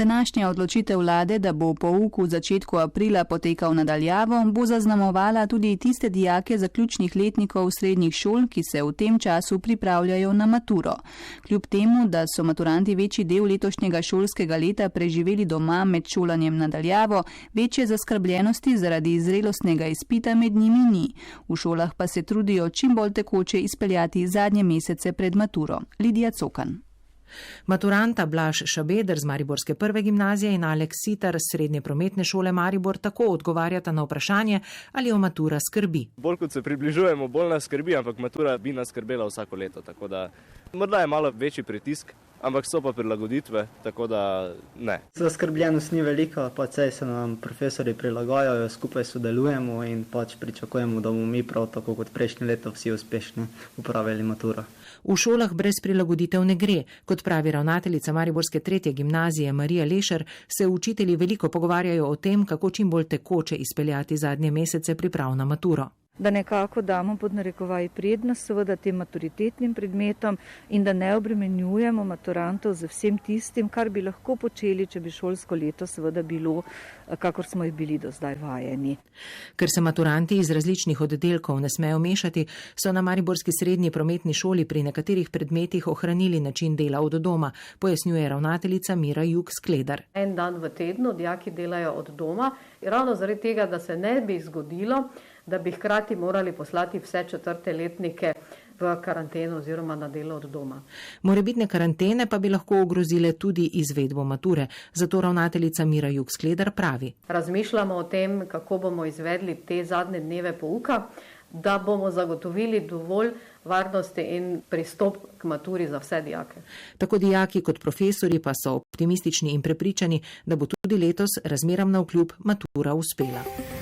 Današnja odločitev vlade, da bo pouk v začetku aprila potekal nadaljavo, bo zaznamovala tudi tiste dijake zaključnih letnikov srednjih šol, ki se v tem času pripravljajo na maturo. Kljub temu, da so maturanti večji del letošnjega šolskega leta preživeli doma med šolanjem nadaljavo, večje zaskrbljenosti zaradi zrelostnega izpita med njimi ni. V šolah pa se trudijo čim bolj tekoče izpeljati zadnje mesece pred maturo. Lidija Cokan. Maturanta Blaž Šabeder z mariborske prve gimnazije in Aleks Sitar z srednje prometne šole Maribor tako odgovarjata na vprašanje, ali jo matura skrbi. Bolj kot se približujemo, bolj nas skrbi, ampak matura bi nas skrbela vsako leto, tako da morda je malo večji pritisk, ampak so pa prilagoditve, tako da ne. Zaskrbljenost ni velika, pač se nam profesori prilagajajo, skupaj sodelujemo in pač pričakujemo, da bomo mi prav tako kot prejšnje leto vsi uspešno upravili maturo. V šolah brez prilagoditev ne gre. Kot pravi ravnateljica mariborske tretje gimnazije Marija Lešer, se učitelji veliko pogovarjajo o tem, kako čim bolj tekoče izpeljati zadnje mesece priprav na maturo. Da nekako damo pod narekovaj prednost seveda tem maturitetnim predmetom in da ne obremenjujemo maturantov z vsem tistim, kar bi lahko počeli, če bi šolsko leto seveda bilo, kakor smo jih bili do zdaj vajeni. Ker se maturanti iz različnih oddelkov ne smejo mešati, so na mariborski srednji prometni šoli pri nekaterih predmetih ohranili način dela od doma, pojasnjuje ravnateljica Mira Jug Skledar. En dan v tednu dijaki delajo od doma, ravno zaradi tega, da se ne bi zgodilo, da bi hkrati morali poslati vse četrte letnike v karanteno oziroma na delo od doma. Morebitne karantene pa bi lahko ogrozile tudi izvedbo mature, zato ravnateljica Mira Jug Skledar pravi. Razmišljamo o tem, kako bomo izvedli te zadnje dneve pouka, da bomo zagotovili dovolj varnosti in pristop k maturi za vse dijake. Tako dijaki kot profesori pa so optimistični in prepričani, da bo tudi letos razmeram navkljub matura uspela.